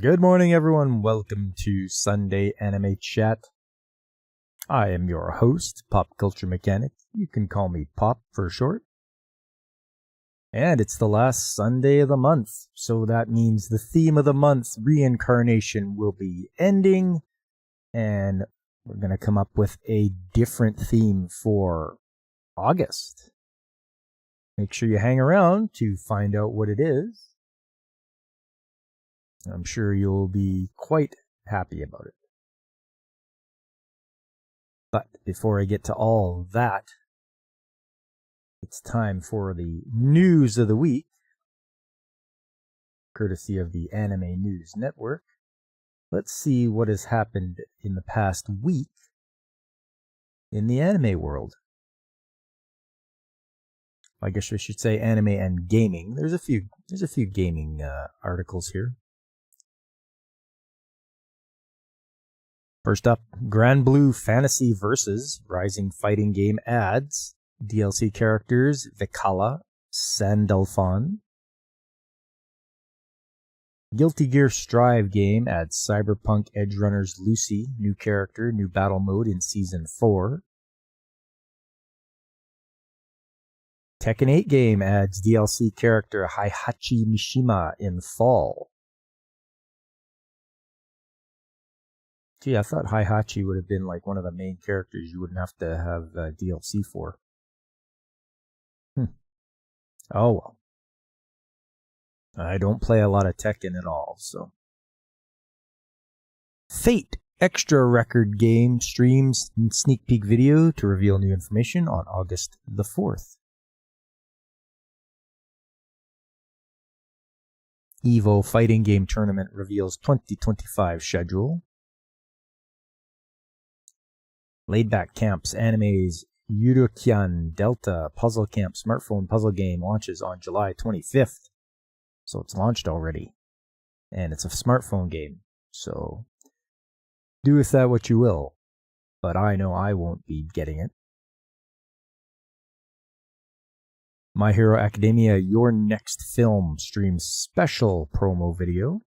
Good morning, everyone. Welcome to Sunday Anime Chat. I am your host, Pop Culture Mechanic. You can call me Pop for short. And it's the last Sunday of the month, so that means the theme of the month, reincarnation, will be ending, and we're going to come up with a different theme for August. Make sure you hang around to find out what it is. I'm sure you'll be quite happy about it. But before I get to all that, it's time for the news of the week, courtesy of the Anime News Network. Let's see what has happened in the past week in the anime world. I guess I should say anime and gaming. There's a few gaming articles here. First up, Grand Blue Fantasy Versus Rising Fighting Game adds DLC characters Vikala, Sandalphon. Guilty Gear Strive game adds Cyberpunk Edgerunners Lucy, new character, new battle mode in Season 4. Tekken 8 game adds DLC character Heihachi Mishima in Fall. Gee, I thought Heihachi would have been like one of the main characters you wouldn't have to have DLC for. Oh well. I don't play a lot of Tekken at all, so. Fate Extra Record game streams sneak peek video to reveal new information on August the 4th. Evo Fighting Game Tournament reveals 2025 schedule. Laidback Camps Anime's Yurukyan Delta Puzzle Camp smartphone puzzle game launches on July 25th. So it's launched already. And it's a smartphone game. So do with that what you will. But I know I won't be getting it. My Hero Academia Your Next Film streams special promo video.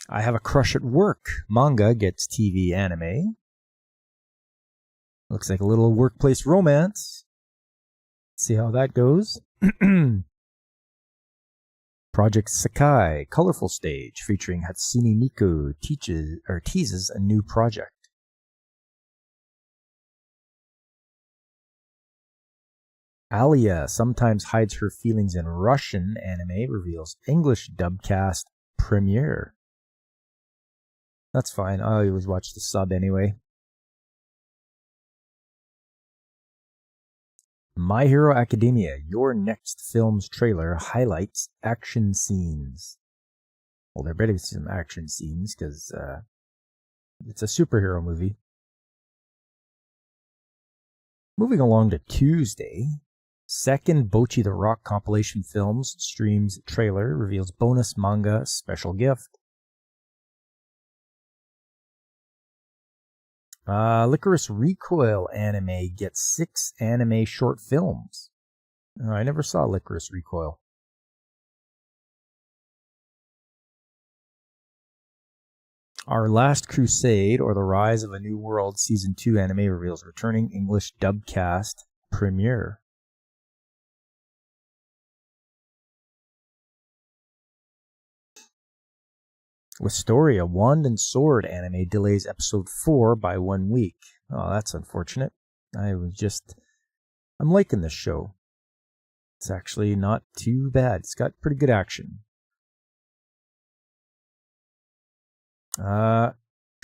I Have a Crush at Work manga gets TV anime. Looks like a little workplace romance. See how that goes. Project Sakai Colorful Stage featuring Hatsune Miku teases a new project. Alia sometimes hides her feelings in Russian anime reveals English dubcast premiere. That's fine. I always watch the sub anyway. My Hero Academia Your Next Film's trailer highlights action scenes. Well, there better be some action scenes because it's a superhero movie. Moving along to Tuesday, second Bocchi the Rock compilation films streams trailer reveals bonus manga special gift. Licorice Recoil anime gets 6 anime short films. I never saw Licorice Recoil. Our Last Crusade, or The Rise of a New World Season 2 anime reveals returning English dubcast premiere. Wisteria Wand and Sword anime delays episode 4 by 1 week. Oh, that's unfortunate. I'm liking this show. It's actually not too bad. It's got pretty good action.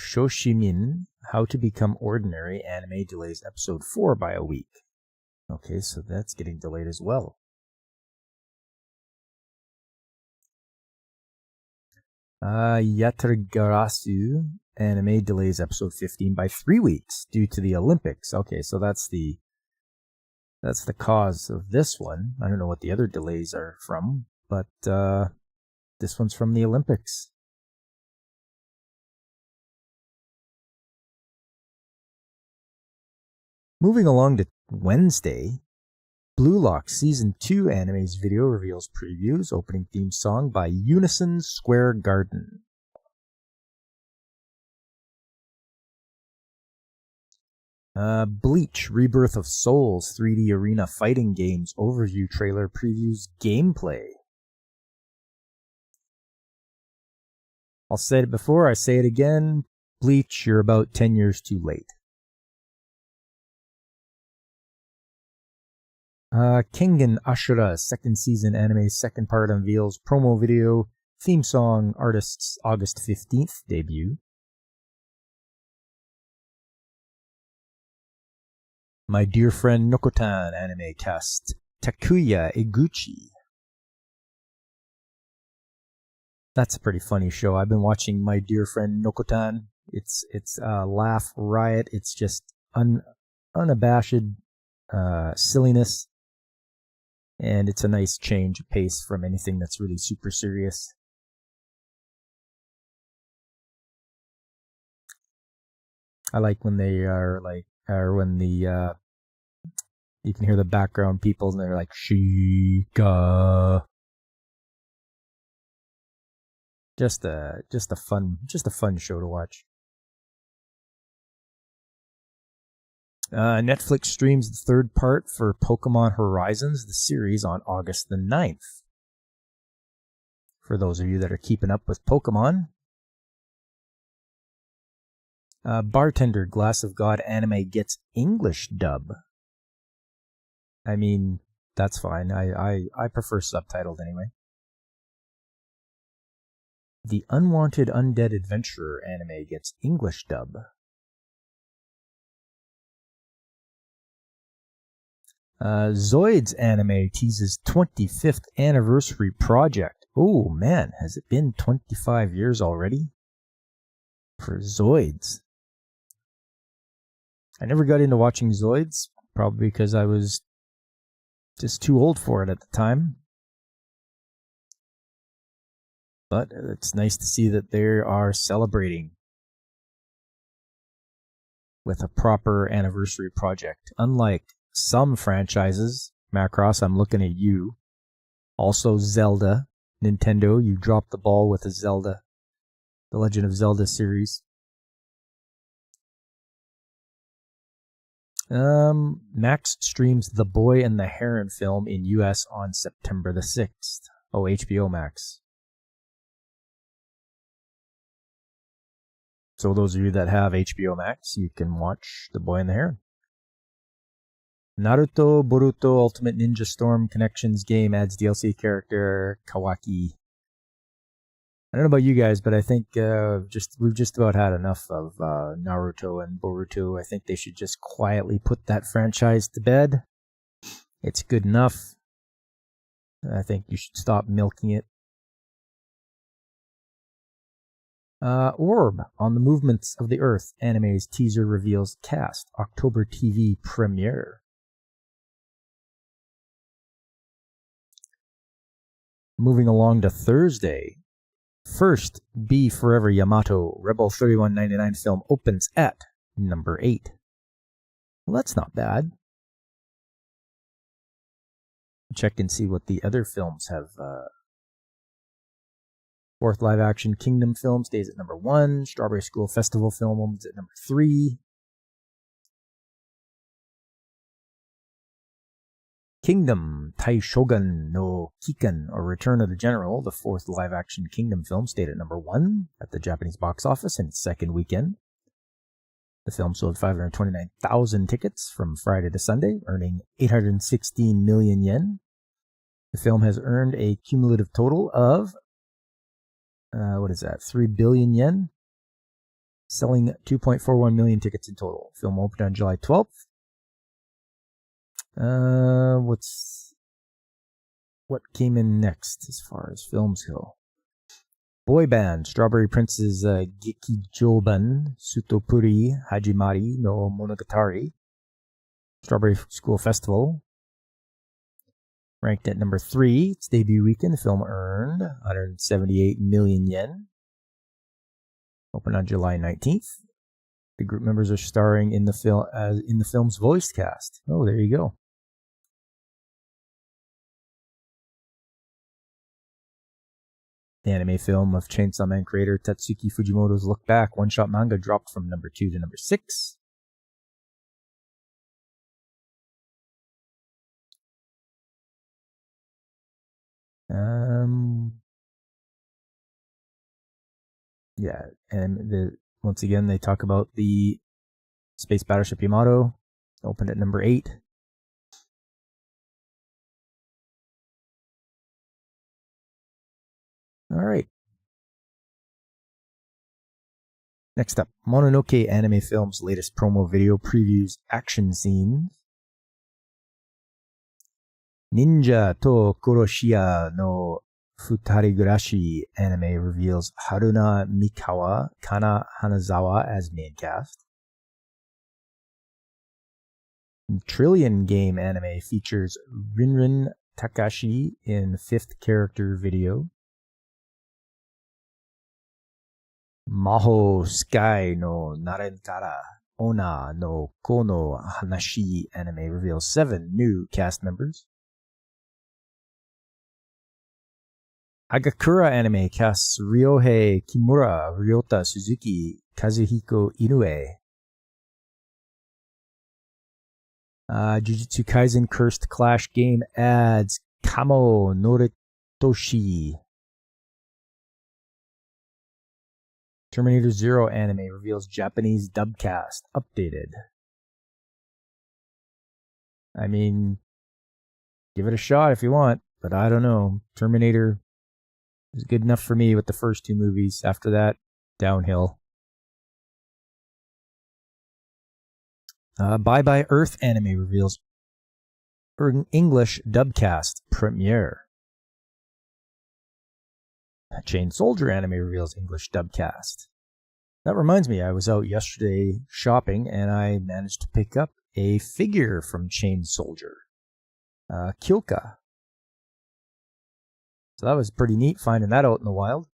Shoshimin, How to Become Ordinary anime delays episode 4 by a week. Okay, so that's getting delayed as well. Yatragarasu anime delays episode 15 by 3 weeks due to the Olympics. Okay, so that's the cause of this one. I don't know what the other delays are from, but this one's from the Olympics. Moving along to Wednesday, Blue Lock Season 2 anime's video reveals previews, opening theme song by Unison Square Garden. Bleach Rebirth of Souls 3D Arena Fighting Games overview trailer previews gameplay. I'll say it before, I say it again. Bleach, you're about 10 years too late. Kengan Ashura second season anime second part unveils promo video, theme song, artist's August 15th debut. My Dear Friend Nokotan anime cast Takuya Eguchi. That's a pretty funny show. I've been watching My Dear Friend Nokotan. It's a laugh riot. It's just unabashed silliness. And it's a nice change of pace from anything that's really super serious. I like when they are like, or when the, you can hear the background people and they're like, Shika. Just a fun show to watch. Netflix streams the third part for Pokemon Horizons, the series, on August the 9th. For those of you that are keeping up with Pokemon. Bartender Glass of God anime gets English dub. I mean, that's fine. I prefer subtitled anyway. The Unwanted Undead Adventurer anime gets English dub. Zoids anime teases 25th anniversary project. Oh man, has it been 25 years already? For Zoids. I never got into watching Zoids, probably because I was just too old for it at the time. But it's nice to see that they are celebrating with a proper anniversary project. Unlike some franchises, Macross, I'm looking at you. Also Zelda. Nintendo, you dropped the ball with the Zelda, the Legend of Zelda series. Max streams The Boy and the Heron film in US on September the 6th. Oh, HBO Max. So those of you that have HBO Max, you can watch The Boy and the Heron. Naruto Boruto Ultimate Ninja Storm Connections game adds DLC character Kawaki. I don't know about you guys, but I think we've just about had enough of Naruto and Boruto. I think they should just quietly put that franchise to bed. It's good enough. I think you should stop milking it. Orb on the Movements of the Earth anime's teaser reveals cast October TV premiere. Moving along to Thursday. First, Be Forever Yamato Rebel 3199 film opens at number 8. Well, that's not bad. Check and see what the other films have. Fourth live action Kingdom film stays at number 1. Strawberry School Festival film opens at number 3. Kingdom Taishogun no Kikan, or Return of the General, the fourth live-action Kingdom film, stayed at number 1 at the Japanese box office in its second weekend. The film sold 529,000 tickets from Friday to Sunday, earning 816 million yen. The film has earned a cumulative total of, 3 billion yen, selling 2.41 million tickets in total. The film opened on July 12th. What came in next as far as films go? Boy band, Strawberry Prince's Gekijoban Sutopuri Hajimari no Monogatari. Strawberry School Festival. Ranked at number 3. Its debut weekend, the film earned 178 million yen. Opened on July 19th. The group members are starring in the film's voice cast. Oh, there you go. The anime film of Chainsaw Man creator Tatsuki Fujimoto's Look Back one-shot manga dropped from number 2 to number 6. Yeah, and once again they talk about the space battleship Yamato, opened at number 8. All right. Next up, Mononoke Anime Film's latest promo video previews action scenes. Ninja to Kuroshiya no Futarigurashi anime reveals Haruna Mikawa, Kana Hanazawa as main cast. Trillion Game anime features Rinrin Takashi in 5th character video. Maho Sky no Narenkara Ona no Kono Hanashi anime reveals 7 new cast members. Agakura anime casts Ryohei Kimura, Ryota Suzuki, Kazuhiko Inoue. Jujutsu Kaisen Cursed Clash game adds Kamo Noritoshi. Terminator Zero anime reveals Japanese dubcast updated. I mean, give it a shot if you want, but I don't know. Terminator is good enough for me with the first 2 movies. After that, downhill. Bye Bye Earth anime reveals English dubcast premiere. Chain Soldier anime reveals English dubcast. That reminds me, I was out yesterday shopping and I managed to pick up a figure from Chain Soldier, Kyoka. So that was pretty neat finding that out in the wild.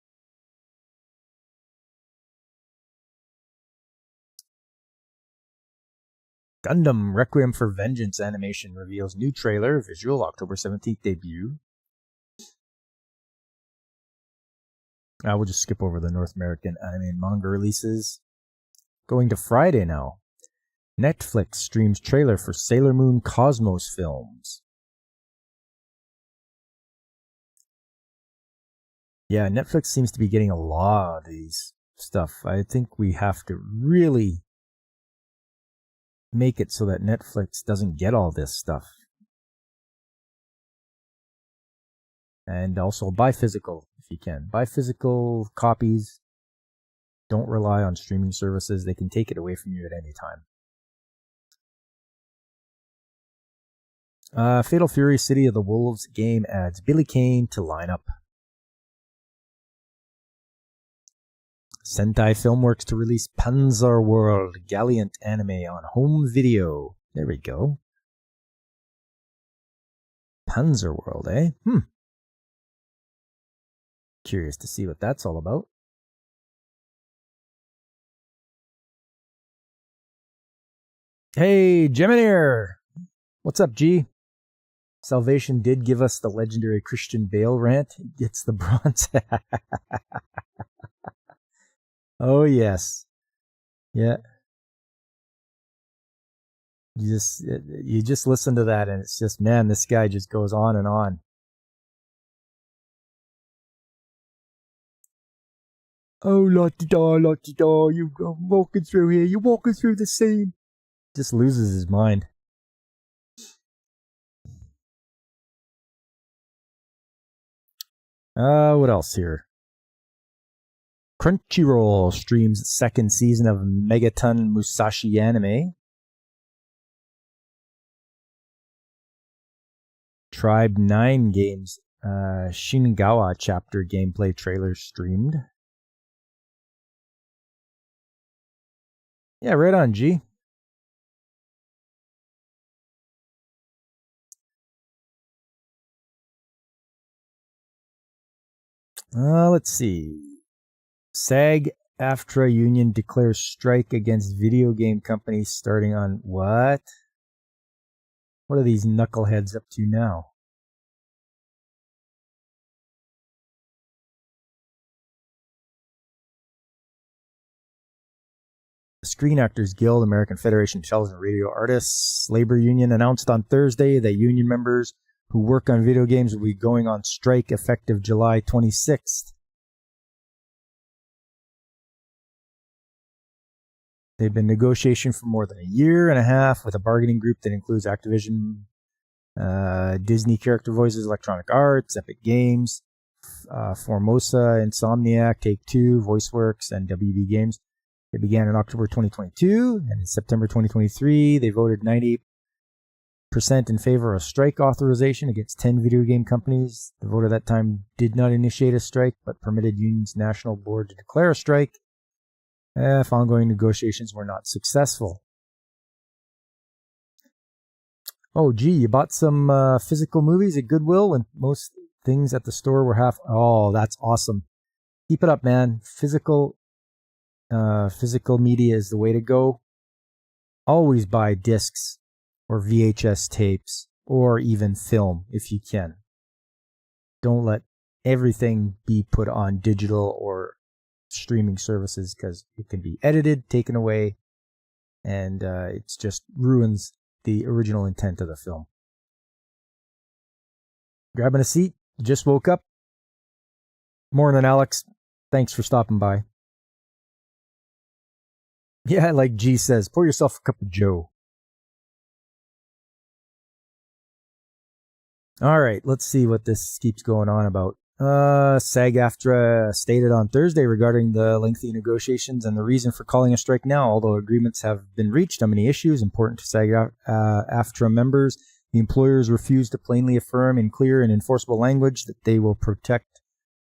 Gundam Requiem for Vengeance animation reveals new trailer, visual October 17th debut. I will just skip over the North American anime and manga releases. Going to Friday now. Netflix streams trailer for Sailor Moon Cosmos films. Yeah, Netflix seems to be getting a lot of these stuff. I think we have to really make it so that Netflix doesn't get all this stuff. And also buy physical if you can. Buy physical copies. Don't rely on streaming services. They can take it away from you at any time. Fatal Fury City of the Wolves game adds Billy Kane to lineup. Sentai Filmworks to release Panzer World Gallant anime on home video. There we go. Panzer World, eh? Curious to see what that's all about. Hey, Geminier! What's up, G? Salvation did give us the legendary Christian Bale rant. He gets the bronze. Oh, yes. Yeah. You just listen to that and it's just, man, this guy just goes on and on. Oh, la-di-da, you're walking through here, you're walking through the scene. Just loses his mind. What else here? Crunchyroll streams 2nd season of Megaton Musashi anime. Tribe 9 Games Shingawa chapter gameplay trailer streamed. Yeah, right on, G. Let's see. SAG-AFTRA union declares strike against video game companies starting on what? What are these knuckleheads up to now? The Screen Actors Guild, American Federation of Television and Radio Artists Labor Union announced on Thursday that union members who work on video games will be going on strike effective July 26th. They've been negotiating for more than a year and a half with a bargaining group that includes Activision, Disney character voices, Electronic Arts, Epic Games, Formosa, Insomniac, Take-Two, VoiceWorks, and WB Games. It began in October 2022, and in September 2023, they voted 90% in favor of strike authorization against 10 video game companies. The vote at that time did not initiate a strike, but permitted union's national board to declare a strike if ongoing negotiations were not successful. Oh, gee, you bought some physical movies at Goodwill when most things at the store were half... Oh, that's awesome. Keep it up, man. Physical media is the way to go. Always buy discs or VHS tapes or even film if you can. Don't let everything be put on digital or streaming services because it can be edited, taken away, and it just ruins the original intent of the film. Grabbing a seat, just woke up. Morning, Alex. Thanks for stopping by. Yeah, like G says, pour yourself a cup of Joe. All right, let's see what this keeps going on about. SAG-AFTRA stated on Thursday regarding the lengthy negotiations and the reason for calling a strike now. Although agreements have been reached on many issues important to SAG-AFTRA members, the employers refused to plainly affirm in clear and enforceable language that they will protect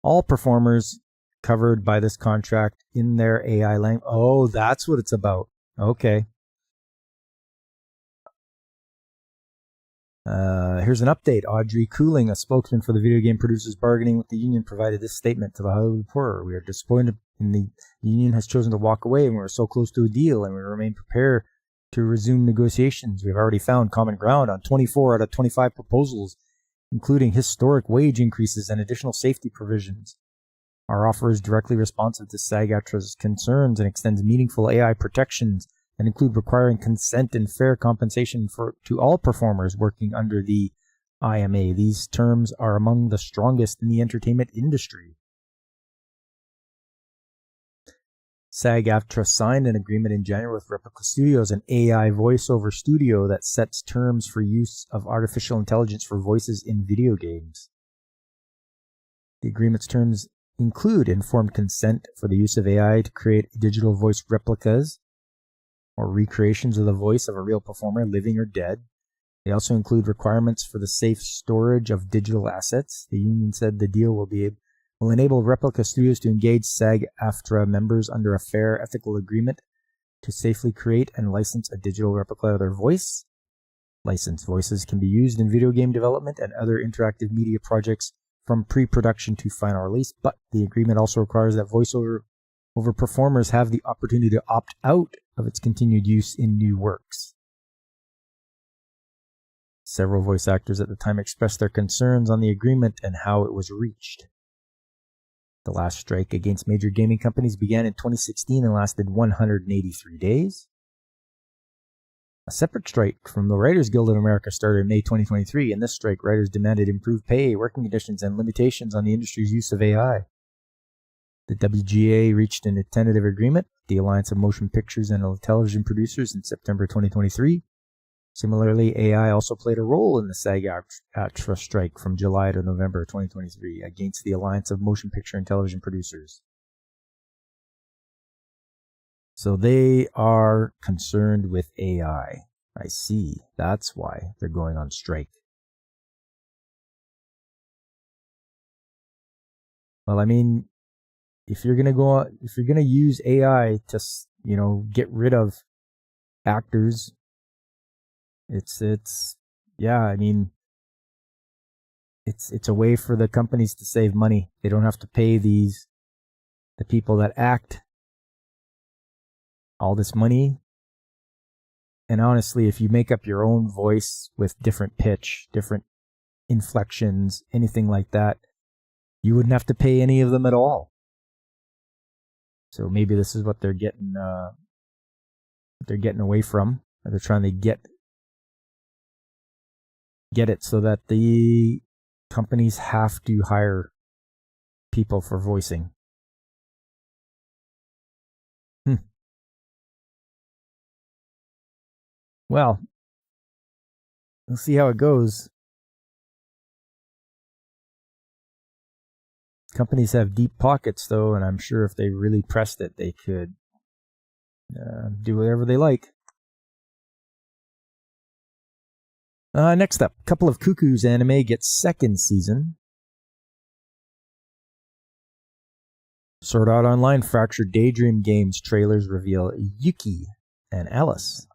all performers covered by this contract in their AI language. Oh, that's what it's about. Okay. Here's an update. Audrey Cooling, a spokesman for the video game producers bargaining with the union, provided this statement to the Hollywood Reporter. We are disappointed in the union has chosen to walk away, and we're so close to a deal, and we remain prepared to resume negotiations. We've already found common ground on 24 out of 25 proposals, including historic wage increases and additional safety provisions. Our offer is directly responsive to SAG-AFTRA's concerns and extends meaningful AI protections and include requiring consent and fair compensation to all performers working under the IMA. These terms are among the strongest in the entertainment industry. SAG-AFTRA signed an agreement in January with Replica Studios, an AI voiceover studio that sets terms for use of artificial intelligence for voices in video games. The agreement's terms include informed consent for the use of AI to create digital voice replicas or recreations of the voice of a real performer, living or dead. They also include requirements for the safe storage of digital assets. The union said the deal will enable Replica Studios to engage SAG-AFTRA members under a fair, ethical agreement to safely create and license a digital replica of their voice. Licensed voices can be used in video game development and other interactive media projects from pre-production to final release, but the agreement also requires that voiceover performers have the opportunity to opt out of its continued use in new works. Several voice actors at the time expressed their concerns on the agreement and how it was reached. The last strike against major gaming companies began in 2016 and lasted 183 days. A separate strike from the Writers Guild of America started in May 2023. In this strike, writers demanded improved pay, working conditions, and limitations on the industry's use of AI. The WGA reached a tentative agreement with the Alliance of Motion Pictures and Television Producers in September 2023. Similarly, AI also played a role in the SAG-AFTRA strike from July to November 2023 against the Alliance of Motion Picture and Television Producers. So they are concerned with AI. I see. That's why they're going on strike. Well, I mean, if you're gonna use AI to, get rid of actors, it's a way for the companies to save money. They don't have to pay the people that act all this money. And honestly, if you make up your own voice with different pitch, different inflections, anything like that, you wouldn't have to pay any of them at all. So maybe this is what they're getting that they're getting away from. Or they're trying to get it so that the companies have to hire people for voicing. Well, we'll see how it goes. Companies have deep pockets, though, and I'm sure if they really pressed it, they could do whatever they like. Next up, Couple of Cuckoos anime gets second season. Sword Art Online Fractured Daydream Games trailers reveal Yuki and Alice.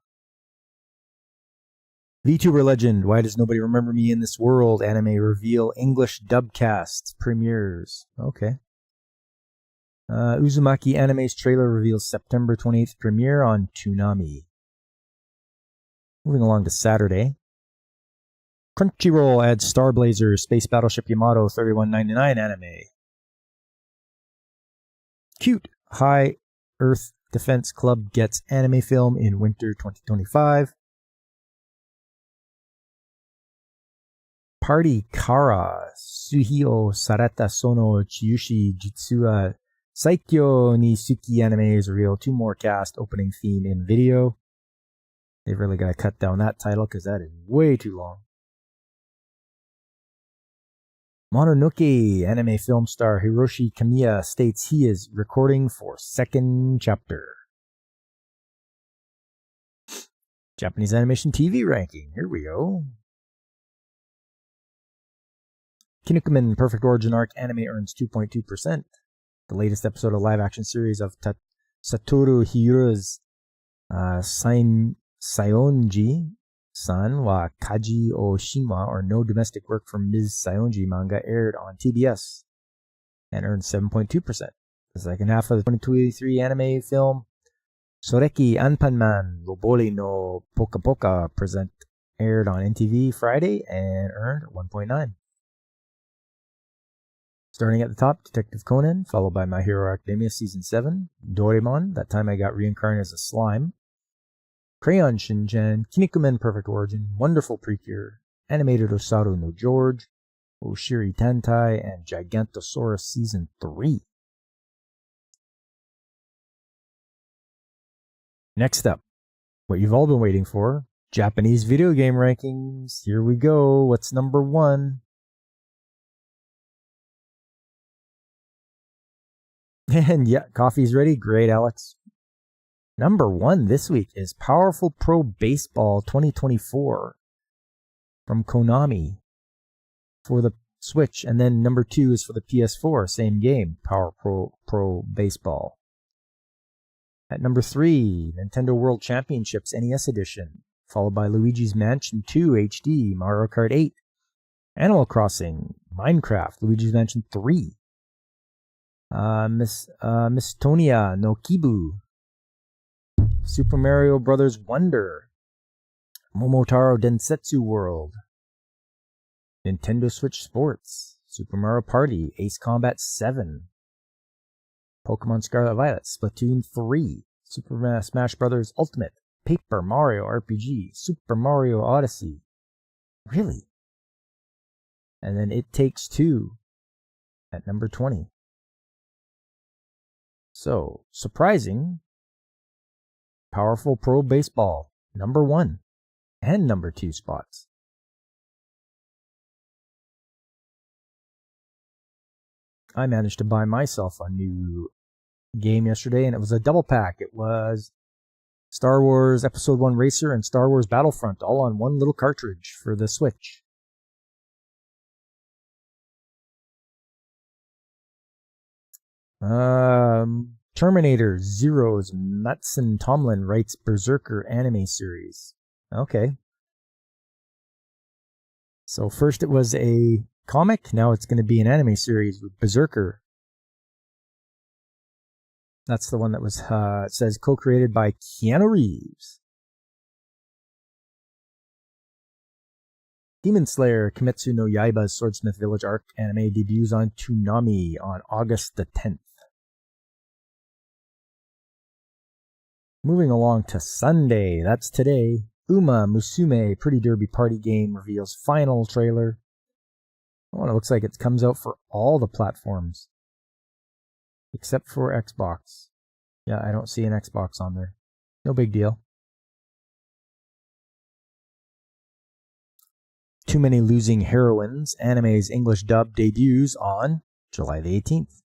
VTuber legend, Why Does Nobody Remember Me in This World anime reveal English dubcast premieres. Okay. Uzumaki Anime's trailer reveals September 28th premiere on Toonami. Moving along to Saturday. Crunchyroll adds Star Blazer Space Battleship Yamato 3199 anime. Cute High Earth Defense Club gets anime film in winter 2025. Party Kara Suhio Sarata Sono Chiyushi Jitsua Saikyo ni Suki anime is revealed. 2 more cast opening theme in video. They've really got to cut down that title because that is way too long. Mononoke anime film star Hiroshi Kamiya states he is recording for second chapter. Japanese animation TV ranking. Here we go. Kinnikuman Perfect Origin Arc anime earns 2.2%. The latest episode of live action series of Satoru Hiro's Saionji-san wa Kaji o Shima, or No Domestic Work from Ms. Saionji manga, aired on TBS and earned 7.2%. The second half of the 2023 anime film Soreki Anpanman Loboli no Poka Poka present aired on NTV Friday and earned 1.9. Starting at the top, Detective Conan, followed by My Hero Academia Season 7, Doraemon, that time I got reincarnated as a slime, Crayon Shin-chan, Kinnikuman Perfect Origin, Wonderful Precure, Animated Osaru no George, Oshiri Tantai, and Gigantosaurus Season 3. Next up, what you've all been waiting for, Japanese video game rankings. Here we go. What's number 1? And yeah, coffee's ready. Great, Alex. Number 1 this week is Powerful Pro Baseball 2024 from Konami for the Switch. And then number 2 is for the PS4, same game, Powerful Pro Baseball. At number 3, Nintendo World Championships NES Edition, followed by Luigi's Mansion 2 HD, Mario Kart 8, Animal Crossing, Minecraft, Luigi's Mansion 3, Miss Tonia no Kibu, Super Mario Bros. Wonder, Momotaro Densetsu World, Nintendo Switch Sports, Super Mario Party, Ace Combat 7, Pokemon Scarlet Violet, Splatoon 3, Super Smash Bros. Ultimate, Paper Mario RPG, Super Mario Odyssey. Really? And then It Takes Two at number 20. So, surprising, Powerful Pro Baseball, number 1 and number 2 spots. I managed to buy myself a new game yesterday, and it was a double pack. It was Star Wars Episode 1 Racer and Star Wars Battlefront, all on one little cartridge for the Switch. Terminator Zero's Matson Tomlin writes Berserker anime series. Okay. So first it was a comic, now it's going to be an anime series with Berserker. That's the one that was, it says, co-created by Keanu Reeves. Demon Slayer Kimetsu no Yaiba's Swordsmith Village arc anime debuts on Toonami on August the 10th. Moving along to Sunday, that's today. Uma Musume Pretty Derby Party Game reveals final trailer. Oh, it looks like it comes out for all the platforms. Except for Xbox. Yeah, I don't see an Xbox on there. No big deal. Too Many Losing Heroines, anime's English dub debuts on July the 18th.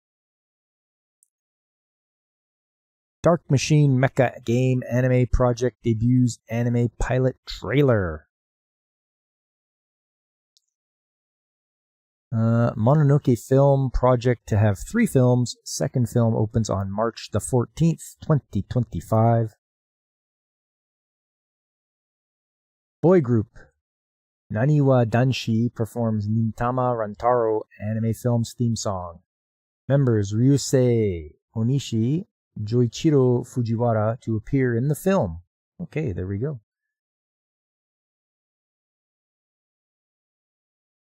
Dark Machine Mecha Game Anime Project debuts anime pilot trailer. Mononoke Film Project to have 3 films. Second film opens on March the 14th, 2025. Boy group Naniwa Danshi performs Nintama Rantaro anime film's theme song. Members Ryusei Onishi, Joichiro Fujiwara to appear in the film. Okay, there we go.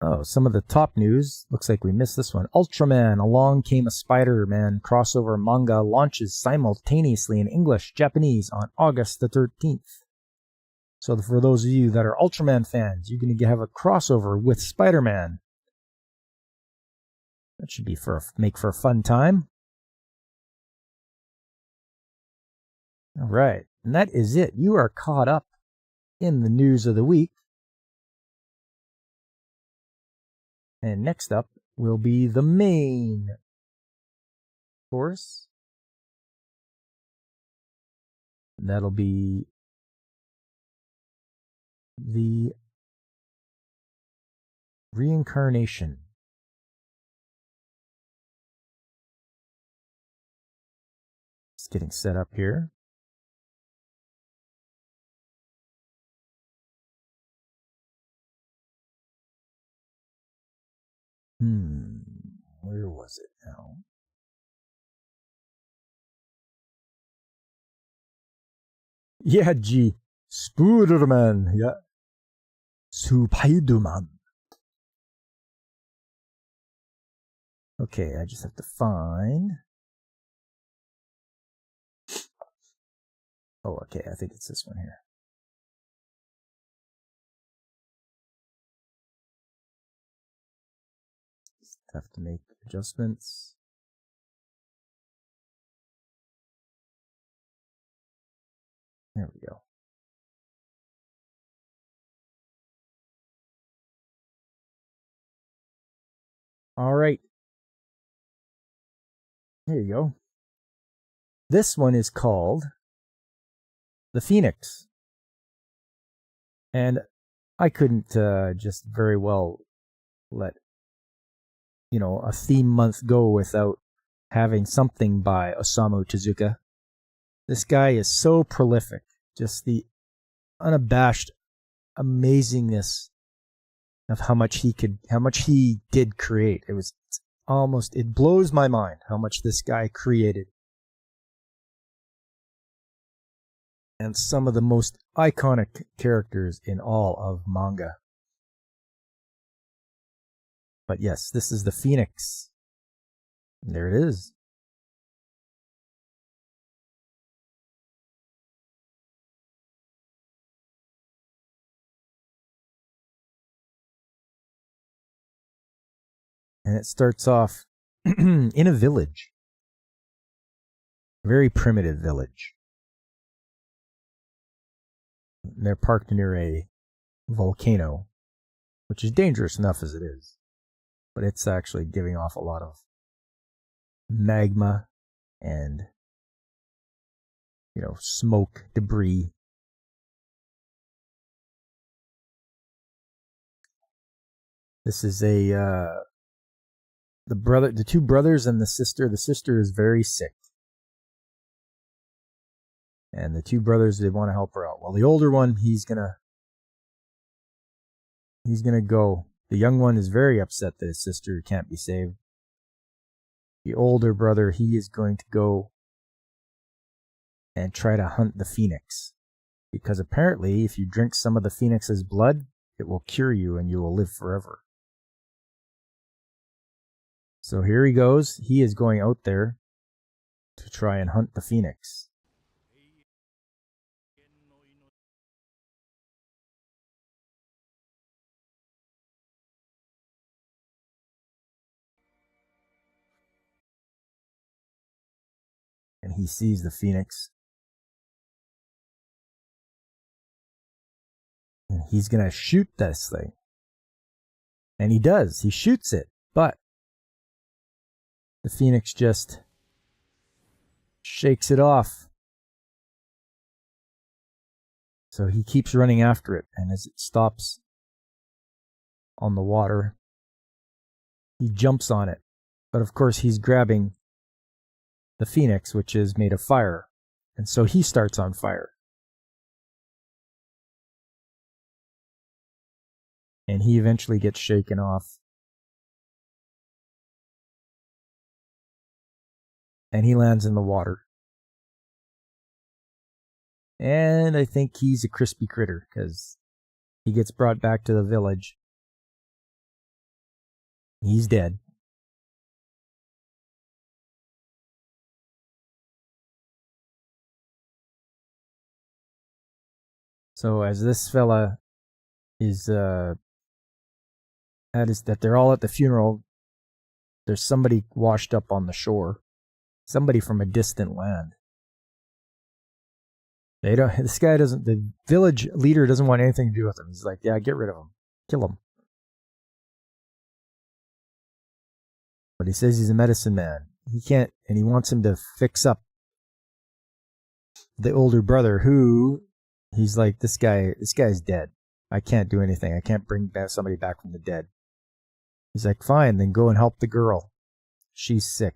Oh, some of the top news. Looks like we missed this one. Ultraman Along Came a Spider-Man crossover manga launches simultaneously in English, Japanese on August the 13th. So for those of you that are Ultraman fans, you're going to have a crossover with Spider-Man. That should be make for a fun time. All right, and that is it. You are caught up in the news of the week. And next up will be the main course. That'll be the reincarnation. It's getting set up here. Where was it now? Yeah, G. Spider-Man. Yeah. Spider-Man. Okay, I just have to find. Oh, okay, I think it's this one here. Just have to make adjustments. There we go. All right. There you go. This one is called The Phoenix. And I couldn't just very well let, a theme month go without having something by Osamu Tezuka. This guy is so prolific. Just the unabashed amazingness of how much he did create. It blows my mind how much this guy created. And some of the most iconic characters in all of manga. But yes, this is the Phoenix. And there it is. And it starts off in a village. A very primitive village. And they're parked near a volcano, which is dangerous enough as it is. But it's actually giving off a lot of magma and, smoke, debris. This is the two brothers and the sister. The sister is very sick. And the two brothers, they want to help her out. Well, the older one, he's gonna go. The young one is very upset that his sister can't be saved. The older brother, he is going to go and try to hunt the Phoenix. Because apparently, if you drink some of the Phoenix's blood, it will cure you and you will live forever. So here he goes. He is going out there to try and hunt the Phoenix. and he sees the phoenix. And he's going to shoot this thing. And he does. He shoots it. But the phoenix just shakes it off. So he keeps running after it. And as it stops on the water, he jumps on it. But of course, he's grabbing the phoenix, which is made of fire. And so he starts on fire. And he eventually gets shaken off. And he lands in the water. And I think he's a crispy critter, because he gets brought back to the village. He's dead. So as this fella is that they're all at the funeral, there's somebody washed up on the shore. Somebody from a distant land. The village leader doesn't want anything to do with him. He's like, yeah, get rid of him. Kill him. But he says he's a medicine man. He can't, and he wants him to fix up the older brother who, he's like, this guy's dead. I can't do anything. I can't bring somebody back from the dead. He's like, fine, then go and help the girl. She's sick.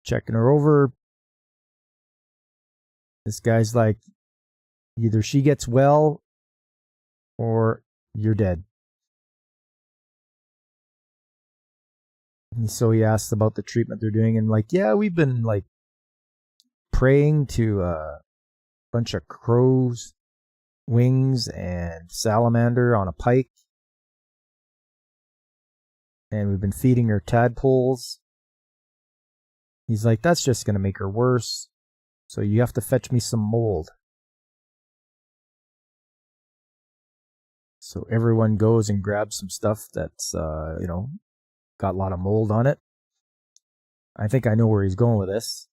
Checking her over. This guy's like, either she gets well or you're dead. And so he asks about the treatment they're doing, and like, yeah, we've been like praying to a bunch of crows, wings, and salamander on a pike. And we've been feeding her tadpoles. He's like, that's just going to make her worse. So you have to fetch me some mold. So everyone goes and grabs some stuff that's, got a lot of mold on it. I think I know where he's going with this.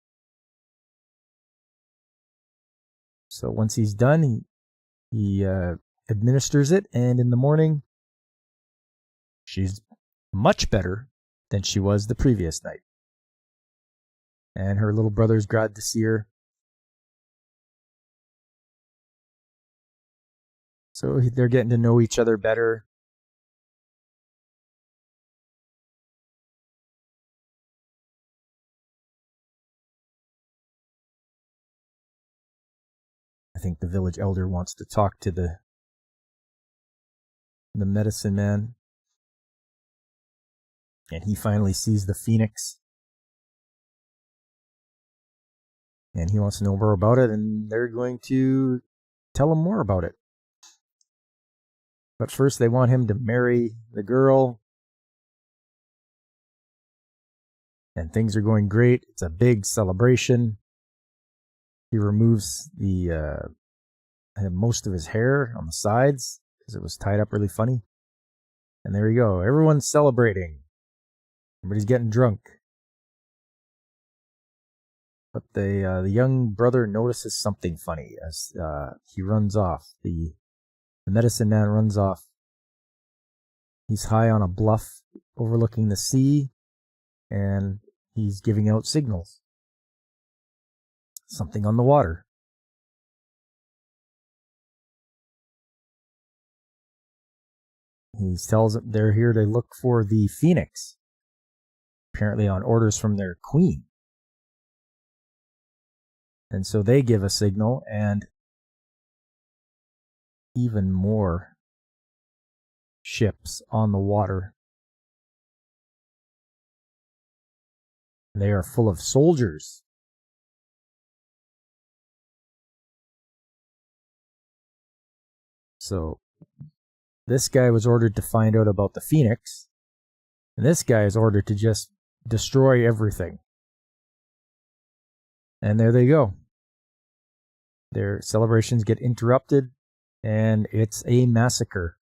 So once he's done, he administers it, and in the morning, she's much better than she was the previous night. And her little brother's glad to see her. So they're getting to know each other better. I think the village elder wants to talk to the medicine man. And he finally sees the phoenix. And he wants to know more about it, and they're going to tell him more about it. But first they want him to marry the girl. And things are going great. It's a big celebration. He removes most of his hair on the sides because it was tied up really funny. And there you go. Everyone's celebrating. Everybody's getting drunk. But the young brother notices something funny as he runs off. The medicine man runs off. He's high on a bluff overlooking the sea, and he's giving out signals. Something on the water. He tells them they're here to look for the phoenix, apparently on orders from their queen. And so they give a signal, and even more ships on the water. They are full of soldiers. So this guy was ordered to find out about the phoenix, and this guy is ordered to just destroy everything. And there they go. Their celebrations get interrupted, and it's a massacre.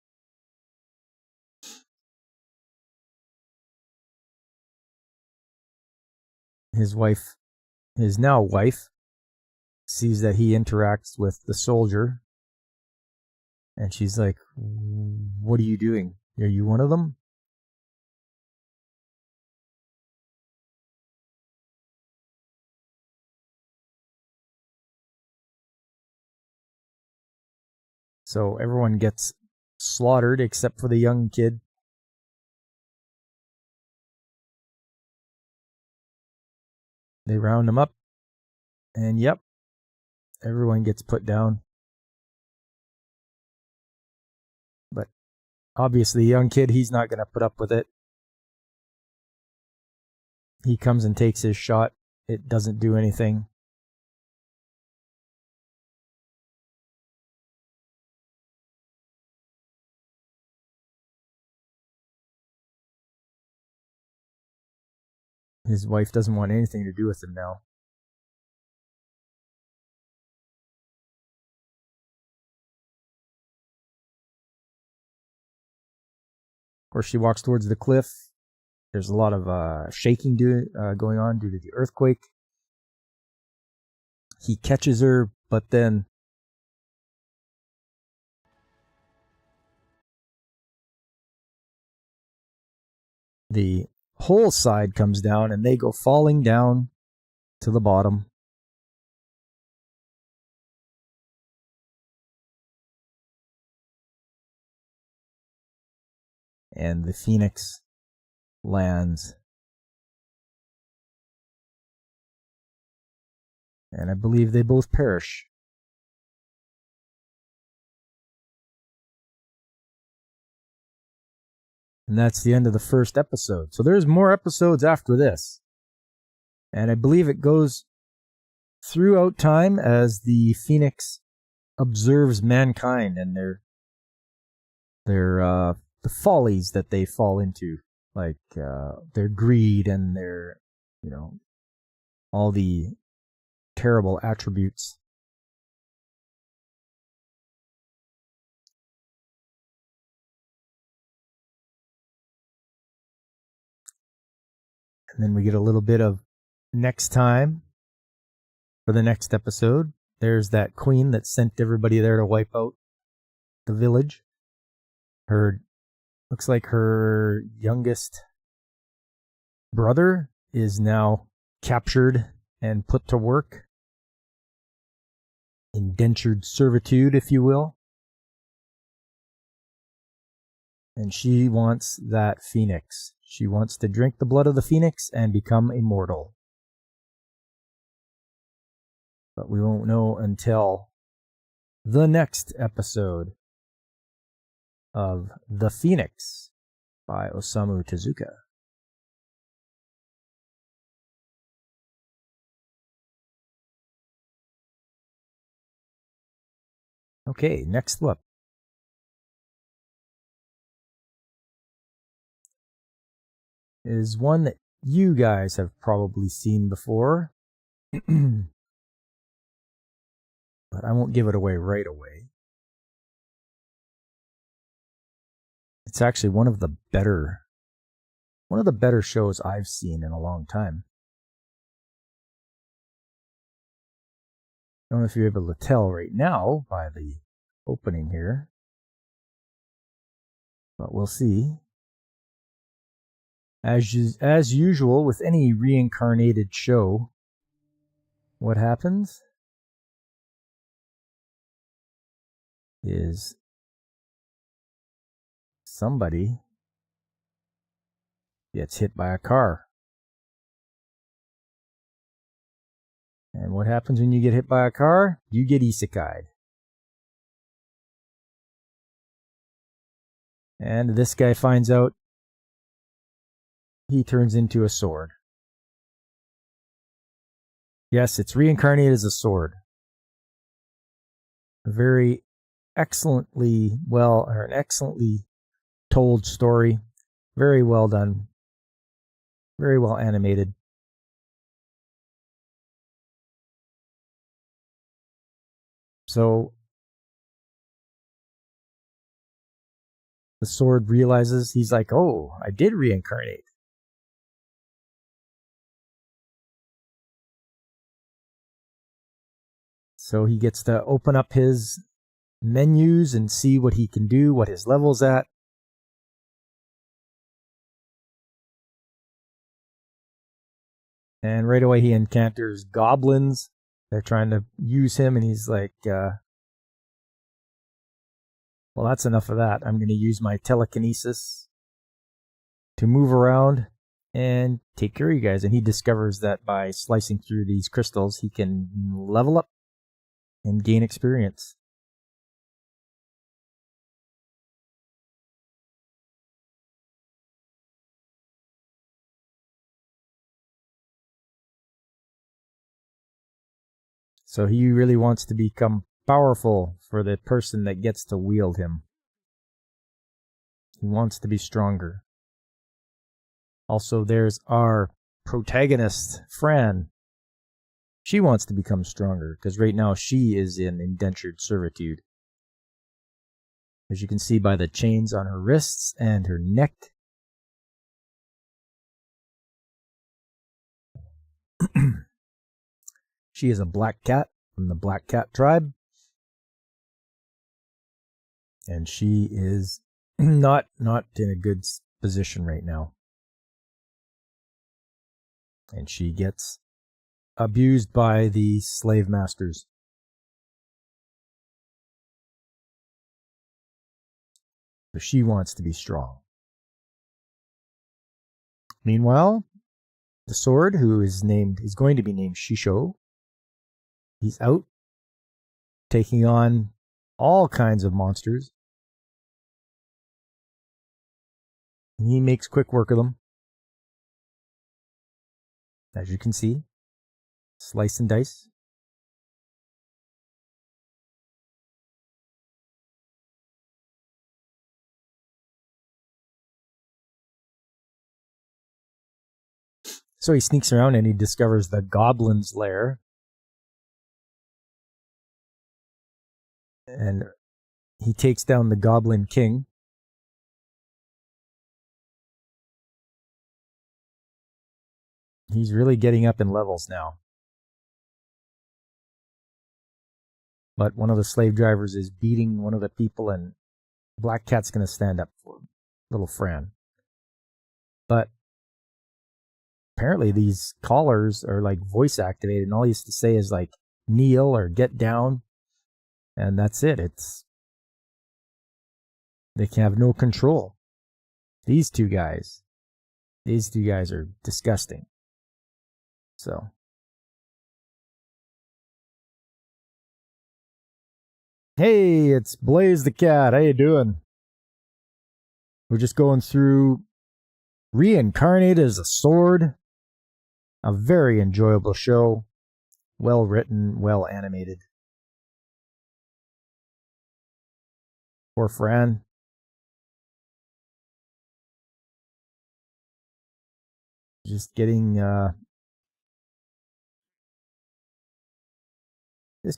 his now wife, sees that he interacts with the soldier, and she's like, "What are you doing? Are you one of them?" So everyone gets slaughtered except for the young kid. They round him up, and yep, everyone gets put down. But obviously, the young kid, he's not going to put up with it. He comes and takes his shot. It doesn't do anything. His wife doesn't want anything to do with him now. Of course, she walks towards the cliff. There's a lot of shaking going on due to the earthquake. He catches her, but then the whole side comes down and they go falling down to the bottom. And the phoenix lands. And I believe they both perish. And that's the end of the first episode. So there's more episodes after this. And I believe it goes throughout time as the phoenix observes mankind and their the follies that they fall into, like their greed and their, all the terrible attributes. And then we get a little bit of next time for the next episode. There's that queen that sent everybody there to wipe out the village. Looks like her youngest brother is now captured and put to work. Indentured servitude, if you will. And she wants that phoenix. She wants to drink the blood of the phoenix and become immortal. But we won't know until the next episode of The Phoenix by Osamu Tezuka. Okay, next up is one that you guys have probably seen before. But I won't give it away right away. It's actually one of the better shows I've seen in a long time. I don't know if you're able to tell right now by the opening here, but we'll see. As usual with any reincarnated show, what happens is somebody gets hit by a car. And what happens when you get hit by a car? You get isekai'd. And this guy finds out he turns into a sword. Yes, it's reincarnated as a sword. A very excellently told story. Very well done. Very well animated. So the sword realizes, he's like, oh, I did reincarnate. So he gets to open up his menus and see what he can do, what his level's at. And right away he encounters goblins. They're trying to use him, and he's like, well, that's enough of that. I'm going to use my telekinesis to move around and take care of you guys. And he discovers that by slicing through these crystals, he can level up and gain experience. So he really wants to become powerful for the person that gets to wield him. He wants to be stronger. Also, there's our protagonist, Fran. She wants to become stronger because right now she is in indentured servitude. As you can see by the chains on her wrists and her neck. She is a black cat from the Black Cat tribe. And she is not in a good position right now. And she gets abused by the slave masters. So she wants to be strong. Meanwhile, the sword, who is going to be named Shisho, he's out taking on all kinds of monsters. And he makes quick work of them. As you can see, slice and dice. So he sneaks around and he discovers the goblin's lair. And he takes down the Goblin King. He's really getting up in levels now. But one of the slave drivers is beating one of the people, and Black Cat's going to stand up for him, little Fran. But apparently these collars are like voice activated, and all he has to say is like kneel or get down, and that's it. They can have no control. These two guys are disgusting. So hey, it's Blaze the Cat. How you doing? We're just going through Reincarnated as a Sword. A very enjoyable show. Well written, well animated. Poor Fran. Just getting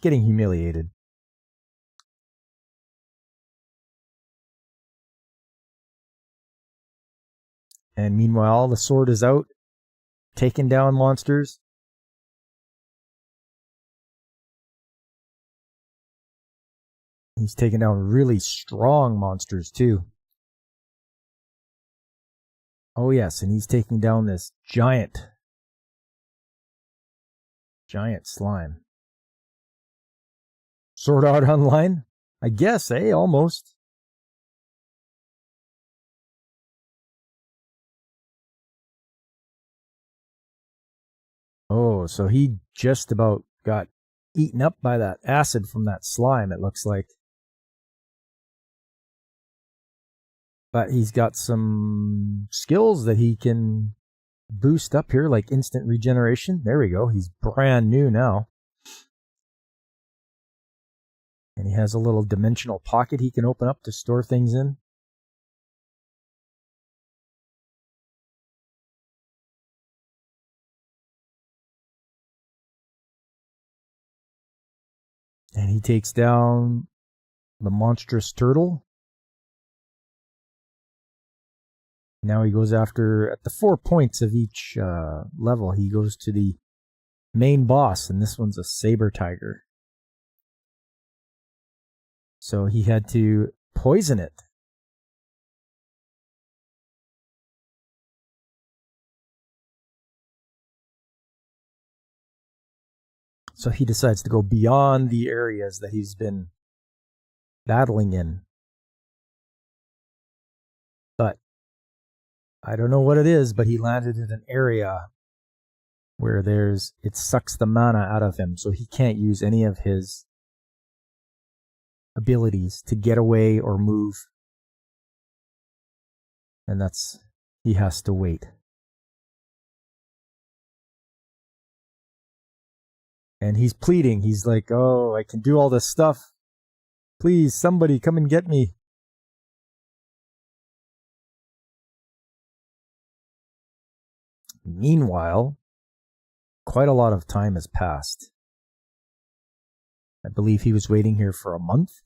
humiliated. And meanwhile, the sword is out, taking down monsters. He's taking down really strong monsters too. Oh yes, and he's taking down this giant slime. Sword Art Online? I guess, almost. Oh, so he just about got eaten up by that acid from that slime, it looks like. But he's got some skills that he can boost up here, like instant regeneration. There we go. He's brand new now. And he has a little dimensional pocket he can open up to store things in. And he takes down the monstrous turtle. Now he goes after, at the 4 points of each level, he goes to the main boss, and this one's a saber tiger. So he had to poison it. So he decides to go beyond the areas that he's been battling in. But I don't know what it is, but he landed in an area where it sucks the mana out of him, so he can't use any of his abilities to get away or move. And he has to wait. And he's pleading. He's like, oh, I can do all this stuff. Please, somebody come and get me. Meanwhile, quite a lot of time has passed. I believe he was waiting here for a month.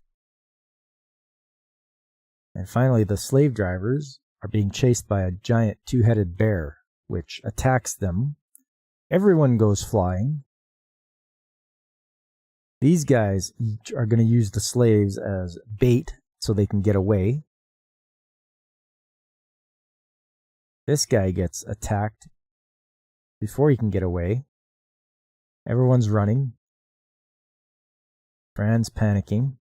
And finally, the slave drivers are being chased by a giant two-headed bear, which attacks them. Everyone goes flying. These guys are going to use the slaves as bait so they can get away. This guy gets attacked before he can get away. Everyone's running. Fran's panicking.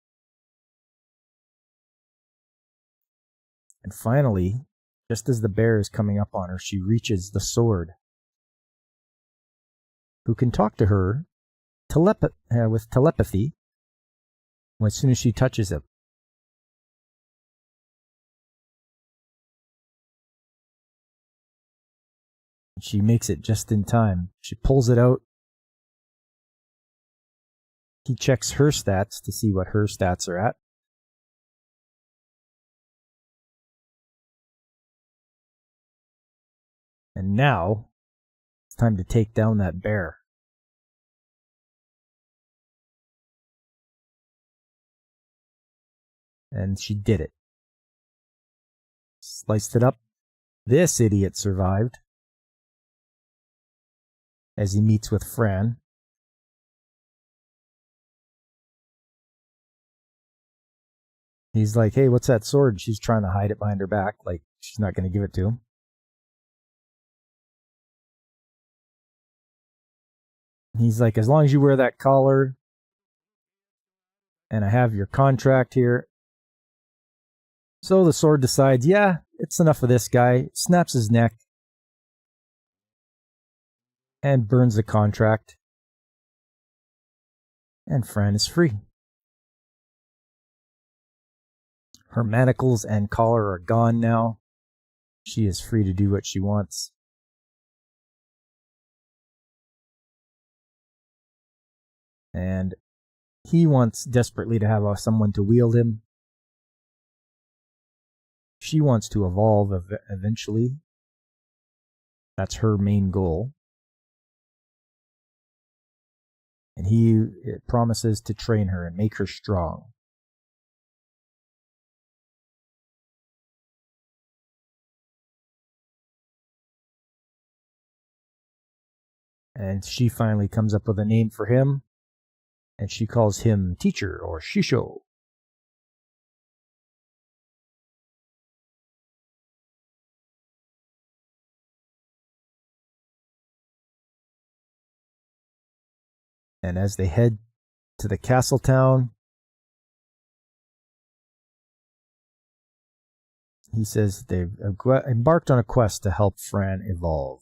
And finally, just as the bear is coming up on her, she reaches the sword, who can talk to her with telepathy as soon as she touches it. She makes it just in time. She pulls it out. He checks her stats to see what her stats are at. And now, it's time to take down that bear. And she did it. Sliced it up. This idiot survived. As he meets with Fran. He's like, hey, what's that sword? She's trying to hide it behind her back. Like, she's not going to give it to him. He's like, as long as you wear that collar, and I have your contract here. So the sword decides, yeah, it's enough of this guy, snaps his neck, and burns the contract. And Fran is free. Her manacles and collar are gone now. She is free to do what she wants. And he wants desperately to have someone to wield him. She wants to evolve eventually. That's her main goal. And he promises to train her and make her strong. And she finally comes up with a name for him. And she calls him teacher or Shisho. And as they head to the castle town, he says they've embarked on a quest to help Fran evolve.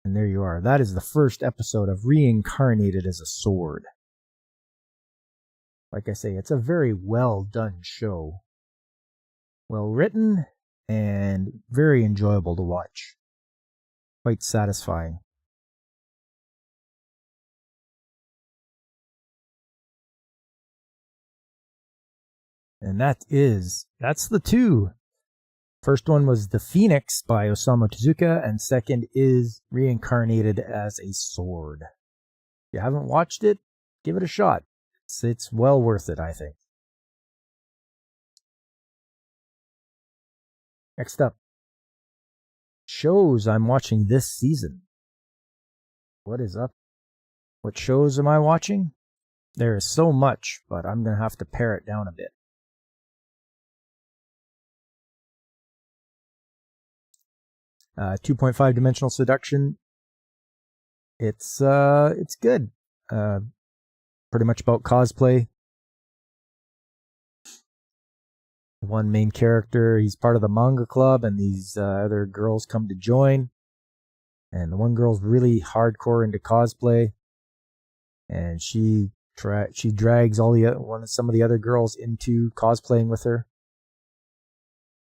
And there you are. That is the first episode of Reincarnated as a Sword. Like I say, it's a very well done show. Well written and very enjoyable to watch. Quite satisfying. And that's the two. First one was The Phoenix by Osamu Tezuka, and second is Reincarnated as a Sword. If you haven't watched it, give it a shot. It's well worth it, I think. Next up, shows I'm watching this season. What is up? What shows am I watching? There is so much, but I'm going to have to pare it down a bit. Uh, 2.5 dimensional seduction. It's good. Pretty much about cosplay. One main character, he's part of the manga club, and these other girls come to join. And the one girl's really hardcore into cosplay, and she drags some of the other girls into cosplaying with her.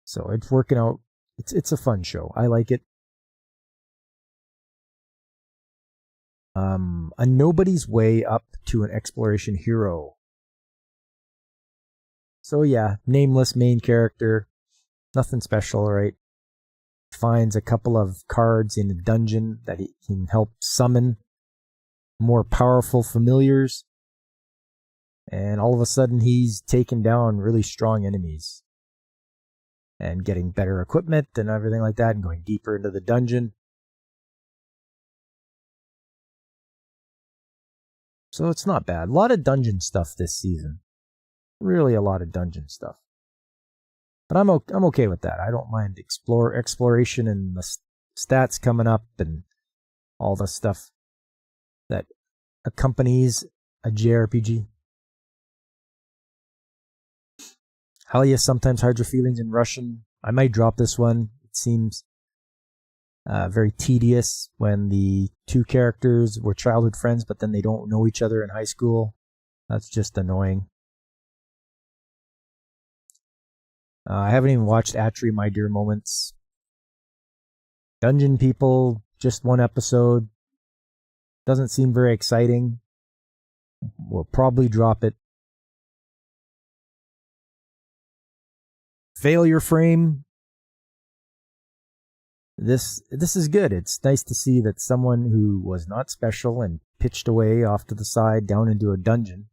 So it's working out. It's a fun show. I like it. A nobody's way up to an exploration hero. So yeah, nameless main character, nothing special, right? Finds a couple of cards in a dungeon that he can help summon more powerful familiars, and all of a sudden he's taken down really strong enemies and getting better equipment and everything like that and going deeper into the dungeon. So it's not bad. A lot of dungeon stuff this season. Really a lot of dungeon stuff. But I'm okay with that. I don't mind exploration and the stats coming up and all the stuff that accompanies a JRPG. How you sometimes hide your feelings in Russian. I might drop this one. It seems very tedious when the two characters were childhood friends, but then they don't know each other in high school. That's just annoying. I haven't even watched Atri, My Dear Moments. Dungeon People, just one episode. Doesn't seem very exciting. We'll probably drop it. Failure Frame. This is good. It's nice to see that someone who was not special and pitched away off to the side down into a dungeon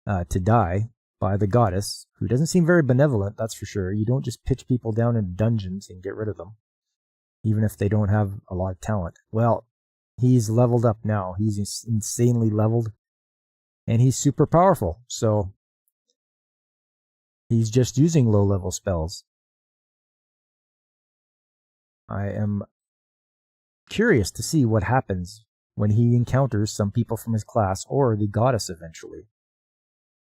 to die by the goddess, who doesn't seem very benevolent, that's for sure. You don't just pitch people down in dungeons and get rid of them, even if they don't have a lot of talent. Well, he's leveled up now. He's insanely leveled, and he's super powerful. So he's just using low-level spells. I am curious to see what happens when he encounters some people from his class or the goddess eventually.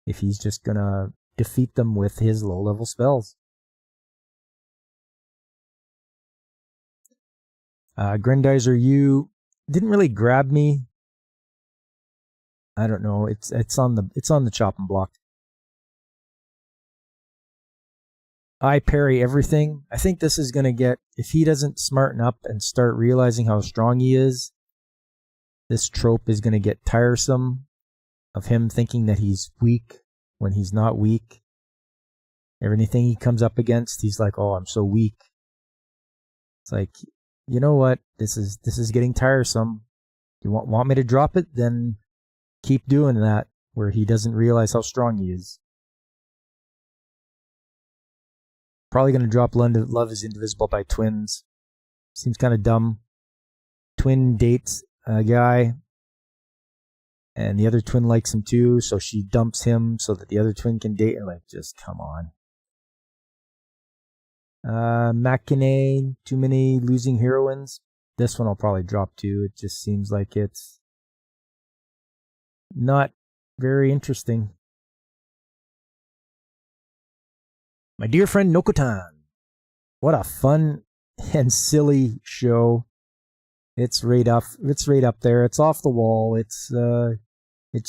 If he's just gonna defeat them with his low-level spells. Grendizer U didn't really grab me. I don't know. It's on the chopping block. I parry everything. I think this is gonna get, if he doesn't smarten up and start realizing how strong he is, this trope is gonna get tiresome of him thinking that he's weak when he's not weak. Everything he comes up against, he's like, "Oh, I'm so weak." It's like, you know what? This is getting tiresome. You want me to drop it? Then keep doing that, where he doesn't realize how strong he is. Probably going to drop Love is Indivisible by Twins. Seems kind of dumb. Twin dates a guy, and the other twin likes him too, so she dumps him so that the other twin can date her. Like, just come on. Machine, too many losing heroines. This one I'll probably drop too. It just seems like it's not very interesting. My Dear Friend Nokotan. What a fun and silly show. It's right up there. It's off the wall. It's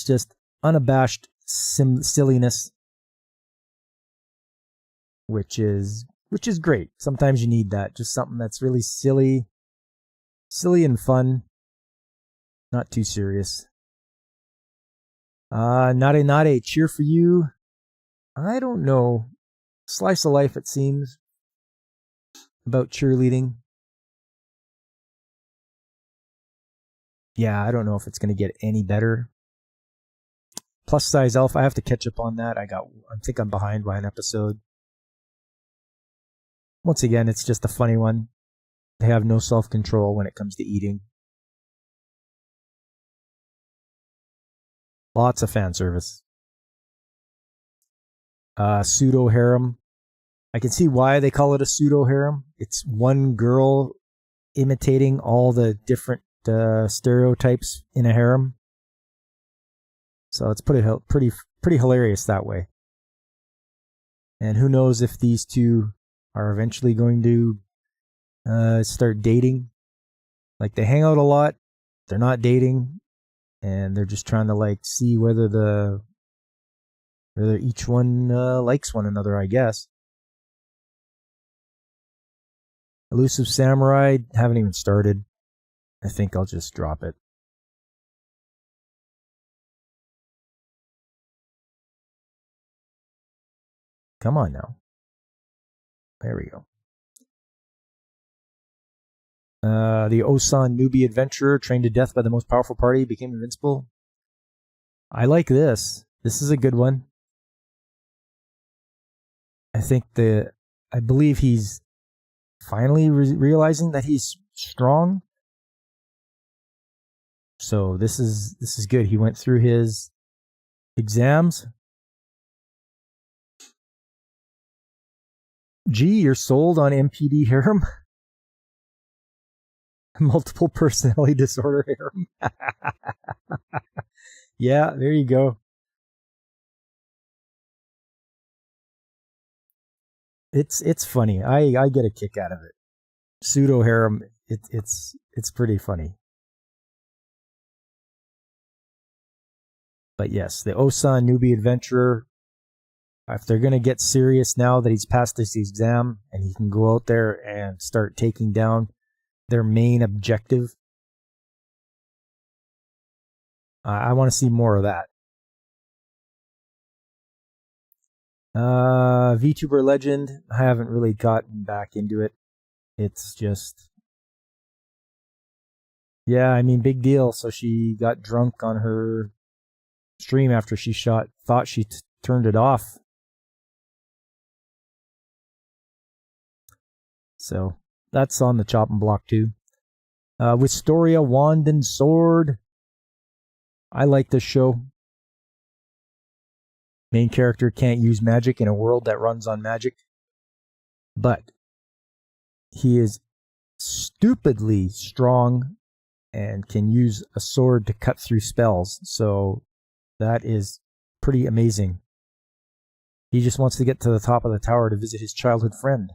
just unabashed silliness, which is great. Sometimes you need that. Just something that's really silly and fun. Not too serious. Nade, Cheer for You. I don't know. Slice of life, it seems. About cheerleading. Yeah, I don't know if it's going to get any better. Plus Size Elf, I have to catch up on that. I think I'm behind by an episode. Once again, it's just a funny one. They have no self-control when it comes to eating. Lots of fan service. Pseudo harem. I can see why they call it a pseudo harem. It's one girl imitating all the different stereotypes in a harem. So it's pretty hilarious that way. And who knows if these two are eventually going to start dating. Like, they hang out a lot, they're not dating, and they're just trying to like see whether each one likes one another, I guess. Elusive Samurai, haven't even started. I think I'll just drop it. Come on now. There we go. The Osan newbie adventurer, trained to death by the most powerful party, became invincible. I like this. This is a good one. I believe he's finally realizing that he's strong. So this is good. He went through his exams. Gee, you're sold on MPD harem? Multiple personality disorder harem. Yeah, there you go. It's funny. I get a kick out of it. Pseudo harem. It's pretty funny. But yes, the Osan newbie adventurer. If they're gonna get serious now that he's passed this exam and he can go out there and start taking down their main objective, I want to see more of that. VTuber Legend, I haven't really gotten back into it. It's just, yeah, I mean, big deal. So she got drunk on her stream after she thought she turned it off. So that's on the chopping block too. Wisteria Wand and Sword. I like this show. Main character can't use magic in a world that runs on magic, but he is stupidly strong and can use a sword to cut through spells. So that is pretty amazing. He just wants to get to the top of the tower to visit his childhood friend.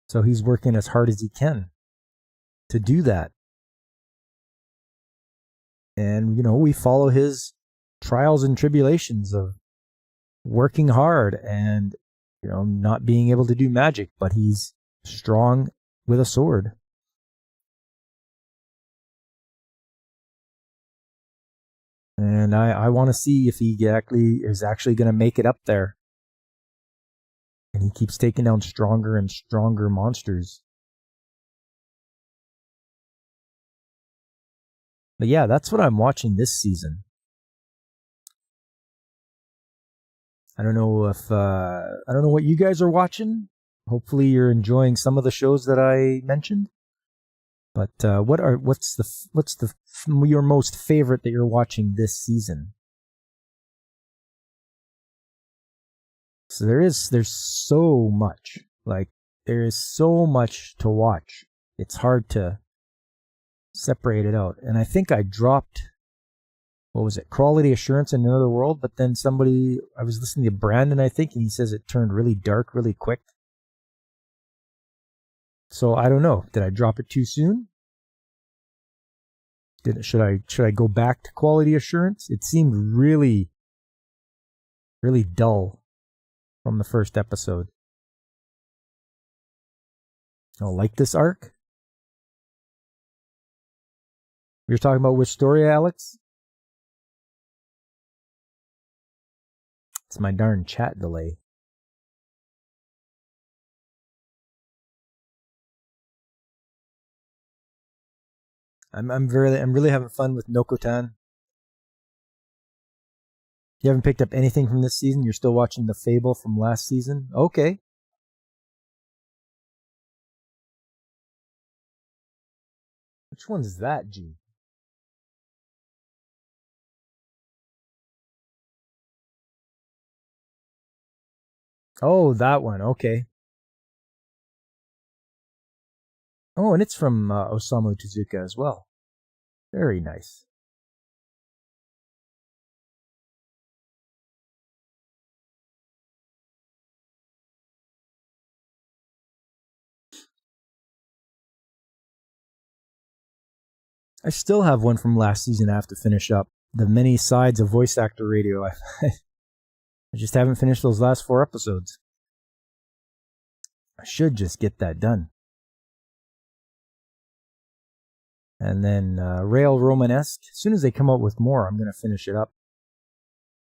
So he's working as hard as he can to do that. And, we follow his trials and tribulations of working hard and, not being able to do magic, but he's strong with a sword. And I want to see if he is actually going to make it up there. And he keeps taking down stronger and stronger monsters. But yeah, that's what I'm watching this season. I don't know what you guys are watching. Hopefully you're enjoying some of the shows that I mentioned. But what's your most favorite that you're watching this season? So there's so much. Like, there is so much to watch. It's hard to separate it out. And I think I dropped, what was it, Quality Assurance in Another World, but then I was listening to Brandon, I think, and he says it turned really dark really quick. So I don't know. Did I drop it too soon? Should I go back to Quality Assurance? It seemed really, really dull from the first episode. Oh, like this arc? You're talking about which story, Alex? It's my darn chat delay. I'm really having fun with Nokotan. You haven't picked up anything from this season? You're still watching the Fable from last season? Okay. Which one's that, G? Oh, that one. Okay. Oh, and it's from Osamu Tezuka as well. Very nice. I still have one from last season I have to finish up. The Many Sides of Voice Actor Radio. I just haven't finished those last 4 episodes. I should just get that done. And then Rail Romanesque. As soon as they come out with more, I'm going to finish it up.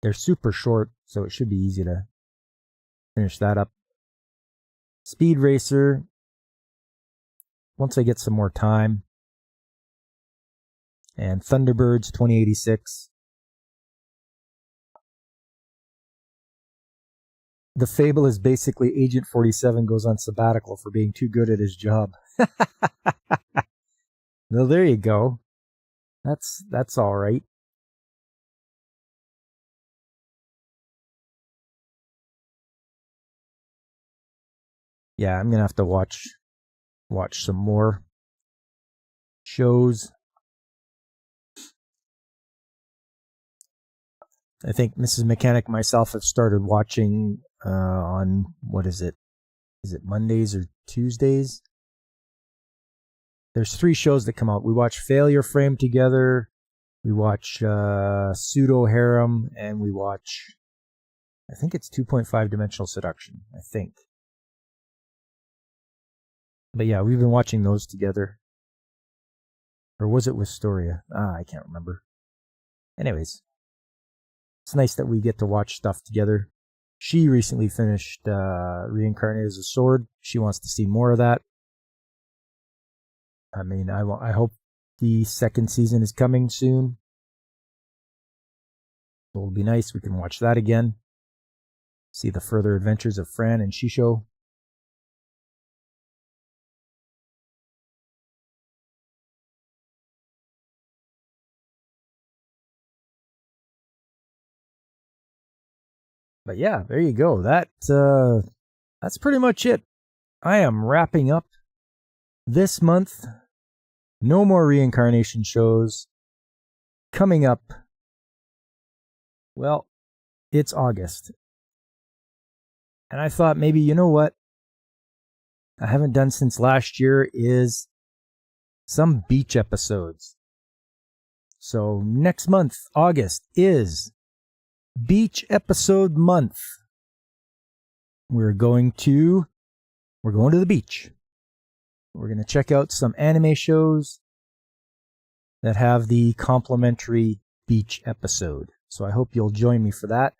They're super short, so it should be easy to finish that up. Speed Racer. Once I get some more time. And Thunderbirds 2086. The fable is basically Agent 47 goes on sabbatical for being too good at his job. Well, there you go. That's all right. Yeah, I'm gonna have to watch some more shows. I think Mrs. Mechanic and myself have started watching on, what is it? Is it Mondays or Tuesdays? There's 3 shows that come out. We watch Failure Frame together, we watch Pseudo Harem, and we watch, I think it's 2.5 Dimensional Seduction, I think. But yeah, we've been watching those together. Or was it Wistoria? I can't remember. Anyways, it's nice that we get to watch stuff together. She recently finished Reincarnated as a Sword. She wants to see more of that. I mean, I hope the 2nd season is coming soon. It'll be nice. We can watch that again. See the further adventures of Fran and Shisho. But yeah, there you go. That's pretty much it. I am wrapping up this month. No more reincarnation shows. Coming up, well, it's August. And I thought maybe, you know what I haven't done since last year is some beach episodes. So next month, August, is beach episode month. We're going to the beach. We're going to check out some anime shows that have the complimentary beach episode. So I hope you'll join me for that.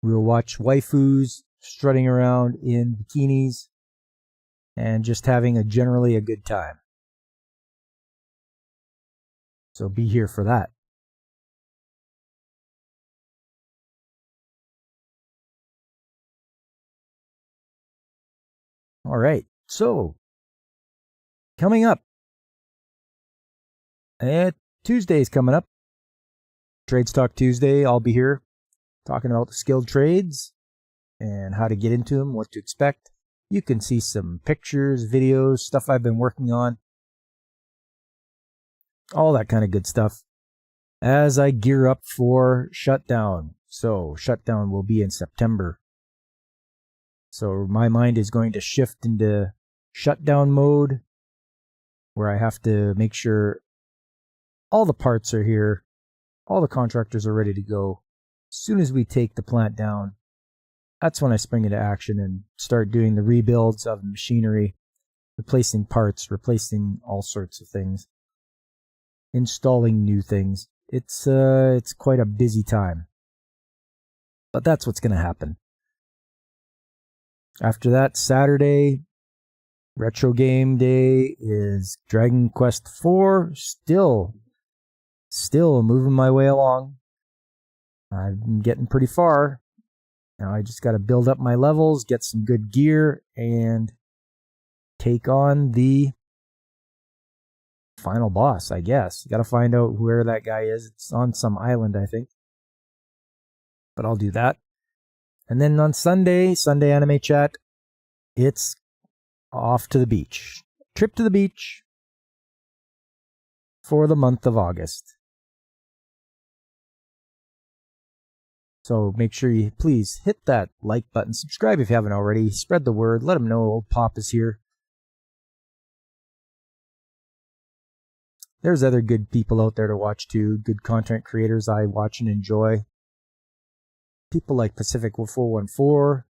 We'll watch waifus strutting around in bikinis and just having generally a good time. So be here for that. All right. So coming up, Tuesday's coming up. Trades Talk Tuesday. I'll be here talking about the skilled trades and how to get into them, what to expect. You can see some pictures, videos, stuff I've been working on. All that kind of good stuff as I gear up for shutdown. So shutdown will be in September. So my mind is going to shift into shutdown mode, where I have to make sure all the parts are here, all the contractors are ready to go. As soon as we take the plant down, that's when I spring into action and start doing the rebuilds of machinery, replacing parts, replacing all sorts of things, installing new things. It's quite a busy time. But that's what's going to happen. After that, Saturday, Retro Game Day, is Dragon Quest IV. Still moving my way along. I'm getting pretty far. Now I just got to build up my levels, get some good gear, and take on the final boss, I guess. Got to find out where that guy is. It's on some island, I think. But I'll do that. And then on Sunday Anime Chat, it's off to the beach. Trip to the beach for the month of August. So make sure you please hit that like button, subscribe if you haven't already, spread the word, let them know old Pop is here. There's other good people out there to watch too, good content creators I watch and enjoy. People like Pacific 414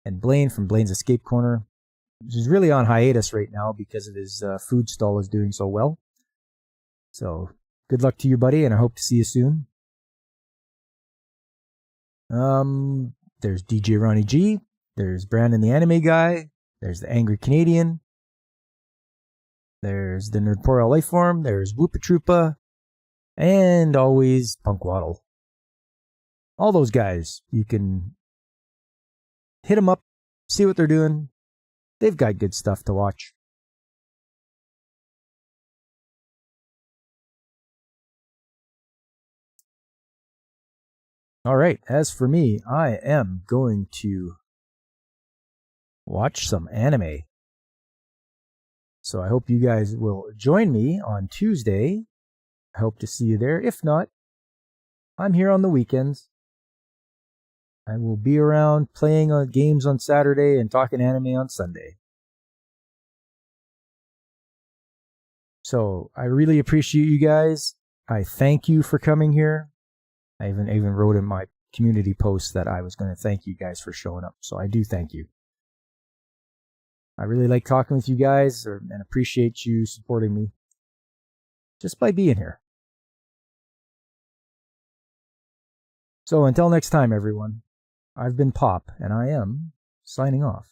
and Blaine from Blaine's Escape Corner, which is really on hiatus right now because of his food stall is doing so well. So good luck to you, buddy, and I hope to see you soon. There's DJ Ronnie G, there's Brandon the Anime Guy, there's the Angry Canadian, there's the Nerdporial Lifeform, there's Whoopa Troopa, and always Punk Waddle. All those guys, you can hit them up, see what they're doing. They've got good stuff to watch. All right, as for me, I am going to watch some anime. So I hope you guys will join me on Tuesday. I hope to see you there. If not, I'm here on the weekends. I will be around playing games on Saturday and talking anime on Sunday. So I really appreciate you guys. I thank you for coming here. I even wrote in my community post that I was going to thank you guys for showing up. So I do thank you. I really like talking with you guys and appreciate you supporting me just by being here. So until next time, everyone, I've been Pop, and I am signing off.